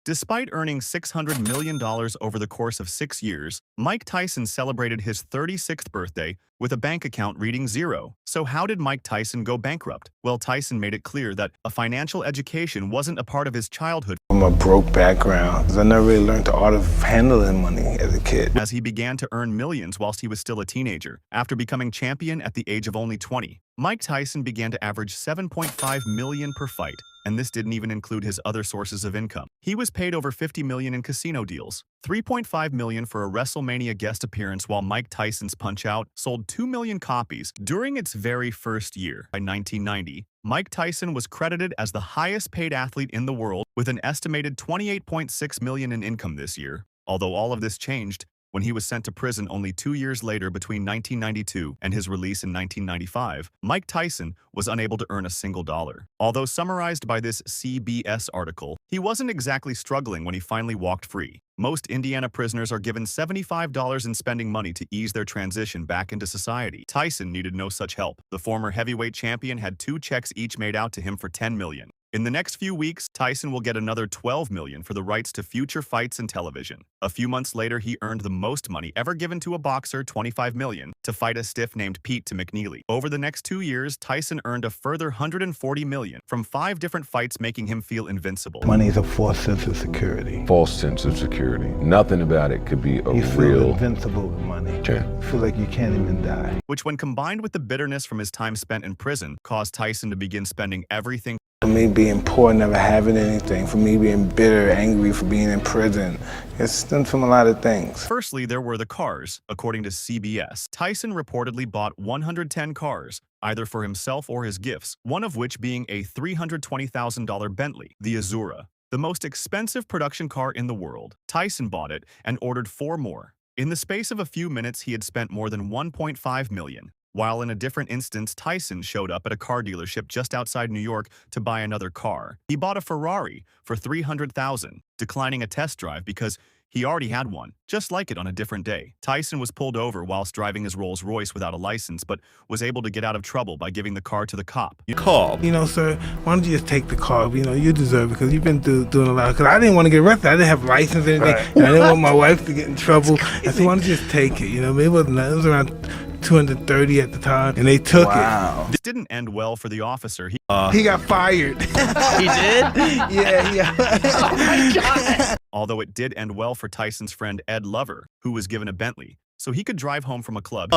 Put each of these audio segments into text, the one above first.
Despite earning $600 million over the course of 6 years, Mike Tyson celebrated his 36th birthday with a bank account reading zero. So how did Mike Tyson go bankrupt? Well, Tyson made it clear that a financial education wasn't a part of his childhood. From a broke background, I never really learned the art of handling money as a kid. As he began to earn millions whilst he was still a teenager. After becoming champion at the age of only 20, Mike Tyson began to average $7.5 million per fight, and this didn't even include his other sources of income. He was paid over $50 million in casino deals, $3.5 million for a WrestleMania guest appearance, while Mike Tyson's Punch-Out sold 2 million copies during its very first year. By 1990, Mike Tyson was credited as the highest-paid athlete in the world with an estimated $28.6 million in income this year. Although all of this changed when he was sent to prison only 2 years later between 1992 and his release in 1995, Mike Tyson was unable to earn a single dollar. Although summarized by this CBS article, he wasn't exactly struggling when he finally walked free. Most Indiana prisoners are given $75 in spending money to ease their transition back into society. Tyson needed no such help. The former heavyweight champion had 2 checks each made out to him for $10 million. In the next few weeks, Tyson will get another $12 million for the rights to future fights and television. A few months later, he earned the most money ever given to a boxer, $25 million, to fight a stiff named Pete to McNeely. Over the next 2 years, Tyson earned a further $140 million from 5 different fights, making him feel invincible. Money is a false sense of security. False sense of security. Nothing about it could be a You feel real... invincible with money. Sure. You feel like you can't even die. Which, when combined with the bitterness from his time spent in prison, caused Tyson to begin spending everything. For me being poor, never having anything, for me being bitter, angry for being in prison, it stems from a lot of things. Firstly, there were the cars. According to CBS, Tyson reportedly bought 110 cars, either for himself or his gifts, one of which being a $320,000 Bentley, the Azura, the most expensive production car in the world. Tyson bought it and ordered 4 more. In the space of a few minutes, he had spent more than $1.5 million. While in a different instance, Tyson showed up at a car dealership just outside New York to buy another car. He bought a Ferrari for $300,000, declining a test drive because he already had one, just like it, on a different day. Tyson was pulled over whilst driving his Rolls-Royce without a license, but was able to get out of trouble by giving the car to the cop. Sir, why don't you just take the car? You deserve it because you've been doing a lot. Because I didn't want to get arrested. I didn't have a license or anything. And I didn't want my wife to get in trouble. I said, why don't you just take it? It wasn't that. It was around 230 at the time, and they took it. This didn't end well for the officer. He got fired. He did? Yeah. Oh my God. Although it did end well for Tyson's friend Ed Lover, who was given a Bentley, so he could drive home from a club.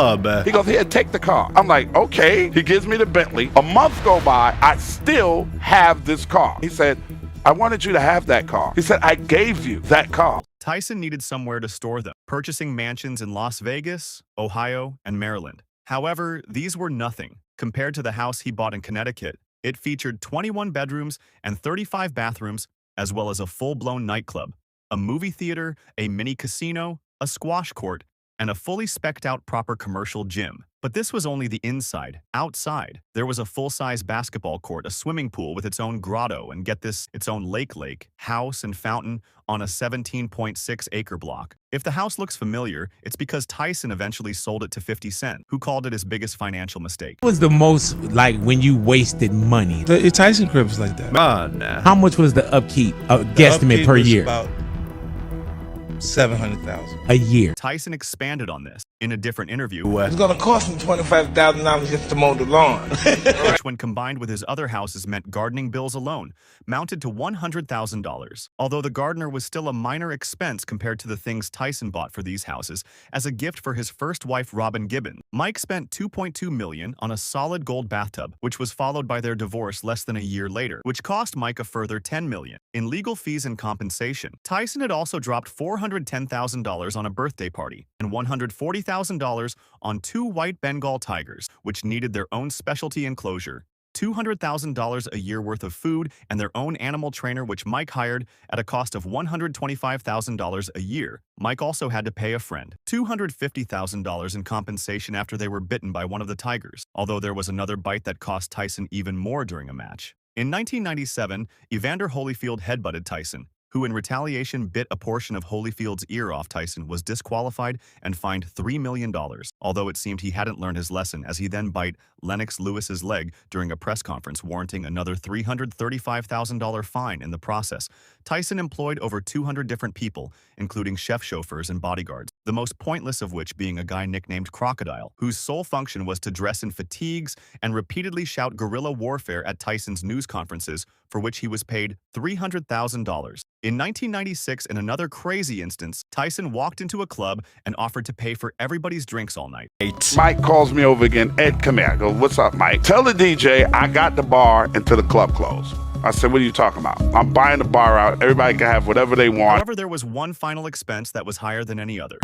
He goes, here, take the car. I'm like, okay. He gives me the Bentley. A month go by, I still have this car. He said, I wanted you to have that car. He said, I gave you that car. Tyson needed somewhere to store them, purchasing mansions in Las Vegas, Ohio, and Maryland. However, these were nothing compared to the house he bought in Connecticut. It featured 21 bedrooms and 35 bathrooms, as well as a full-blown nightclub, a movie theater, a mini casino, a squash court, and a fully spec'd-out proper commercial gym. But this was only the inside. Outside, there was a full-size basketball court, a swimming pool with its own grotto, and get this, its own lake, house, and fountain on a 17.6-acre block. If the house looks familiar, it's because Tyson eventually sold it to 50 Cent, who called it his biggest financial mistake. What was the most, when you wasted money? The Tyson crib was like that. How much was the upkeep, guesstimate per year? About $700,000 a year. Tyson expanded on this in a different interview. It's going to cost him $25,000 just to mow the lawn. Which, when combined with his other houses, meant gardening bills alone mounted to $100,000. Although the gardener was still a minor expense compared to the things Tyson bought for these houses as a gift for his first wife, Robin Gibbons. Mike spent $2.2 million on a solid gold bathtub, which was followed by their divorce less than a year later, which cost Mike a further $10 million in legal fees and compensation. Tyson had also dropped $410,000 on a birthday party and $140,000 on 2 white Bengal tigers, which needed their own specialty enclosure, $200,000 a year worth of food, and their own animal trainer, which Mike hired at a cost of $125,000 a year. Mike also had to pay a friend $250,000 in compensation after they were bitten by one of the tigers, although there was another bite that cost Tyson even more during a match. In 1997, Evander Holyfield headbutted Tyson, who in retaliation bit a portion of Holyfield's ear off Tyson, was disqualified and fined $3 million, although it seemed he hadn't learned his lesson as he then bite Lennox Lewis's leg during a press conference, warranting another $335,000 fine in the process. Tyson employed over 200 different people, including chef chauffeurs and bodyguards, the most pointless of which being a guy nicknamed Crocodile, whose sole function was to dress in fatigues and repeatedly shout guerrilla warfare at Tyson's news conferences, for which he was paid $300,000. In 1996, in another crazy instance, Tyson walked into a club and offered to pay for everybody's drinks all night. Mike calls me over again. Ed, come here. I go, what's up, Mike? Tell the DJ I got the bar until the club closed. I said, what are you talking about? I'm buying the bar out. Everybody can have whatever they want. However, there was one final expense that was higher than any other.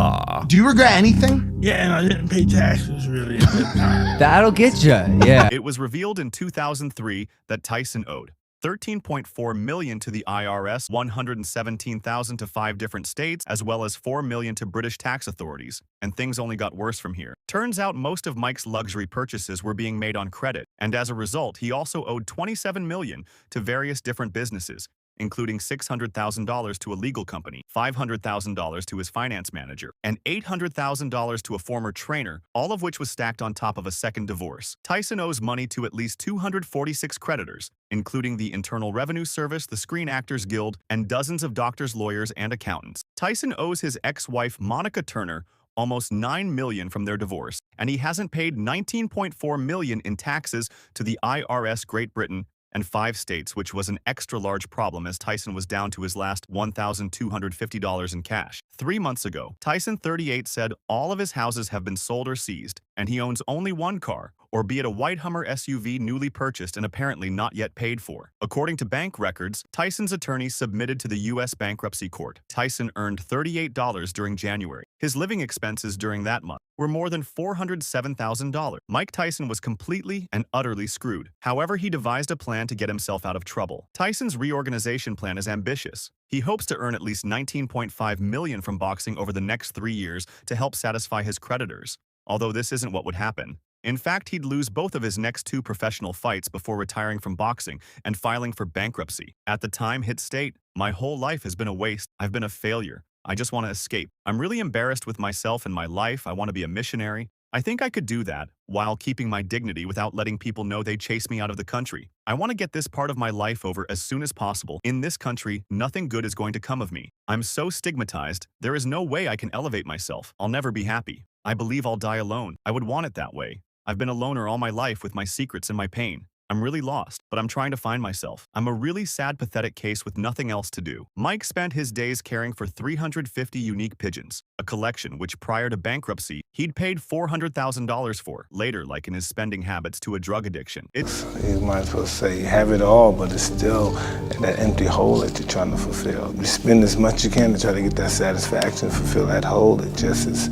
Do you regret anything? Yeah, and I didn't pay taxes really at that time. That'll get you. Yeah. It was revealed in 2003 that Tyson owed $13.4 million to the IRS, $117,000 to 5 different states, as well as $4 million to British tax authorities. And things only got worse from here. Turns out most of Mike's luxury purchases were being made on credit, and as a result, he also owed $27 million to various different businesses, including $600,000 to a legal company, $500,000 to his finance manager, and $800,000 to a former trainer, all of which was stacked on top of a second divorce. Tyson owes money to at least 246 creditors, including the Internal Revenue Service, the Screen Actors Guild, and dozens of doctors, lawyers, and accountants. Tyson owes his ex-wife, Monica Turner, almost $9 million from their divorce, and he hasn't paid $19.4 million in taxes to the IRS Great Britain and 5 states, which was an extra large problem as Tyson was down to his last $1,250 in cash. 3 months ago, Tyson, 38, said all of his houses have been sold or seized, and he owns only one car, or be it a white Hummer SUV newly purchased and apparently not yet paid for. According to bank records, Tyson's attorney submitted to the U.S. bankruptcy court. Tyson earned $38 during January. His living expenses during that month were more than $407,000. Mike Tyson was completely and utterly screwed. However, he devised a plan to get himself out of trouble. Tyson's reorganization plan is ambitious. He hopes to earn at least $19.5 million from boxing over the next 3 years to help satisfy his creditors, although this isn't what would happen. In fact, he'd lose both of his next 2 professional fights before retiring from boxing and filing for bankruptcy. At the time, he'd state, "My whole life has been a waste. I've been a failure. I just want to escape. I'm really embarrassed with myself and my life. I want to be a missionary. I think I could do that while keeping my dignity without letting people know they chase me out of the country. I want to get this part of my life over as soon as possible. In this country, nothing good is going to come of me. I'm so stigmatized. There is no way I can elevate myself. I'll never be happy. I believe I'll die alone. I would want it that way. I've been a loner all my life with my secrets and my pain. I'm really lost, but I'm trying to find myself. I'm a really sad, pathetic case with nothing else to do." Mike spent his days caring for 350 unique pigeons, a collection which prior to bankruptcy, he'd paid $400,000 for, later like in his spending habits to a drug addiction. You might as well say you have it all, but it's still that empty hole that you're trying to fulfill. You spend as much as you can to try to get that satisfaction, fulfill that hole. It just is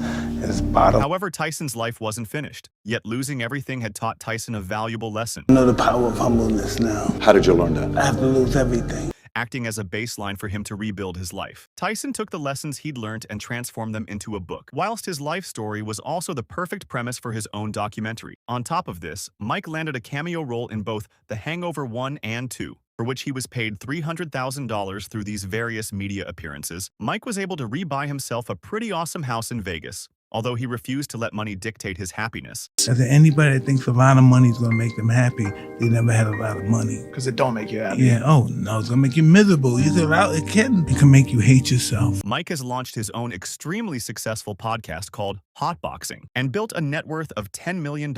bottom. However, Tyson's life wasn't finished, yet losing everything had taught Tyson a valuable lesson. I know the power of humbleness now. How did you learn that? I have to lose everything. Acting as a baseline for him to rebuild his life. Tyson took the lessons he'd learned and transformed them into a book, whilst his life story was also the perfect premise for his own documentary. On top of this, Mike landed a cameo role in both The Hangover 1 and 2, for which he was paid $300,000 through these various media appearances. Mike was able to re-buy himself a pretty awesome house in Vegas, although he refused to let money dictate his happiness. As anybody that thinks a lot of money is going to make them happy, they never had a lot of money. Because it don't make you happy. Yeah, oh no, it's going to make you miserable. You said, well, it can make you hate yourself. Mike has launched his own extremely successful podcast called Hotboxing and built a net worth of $10 million.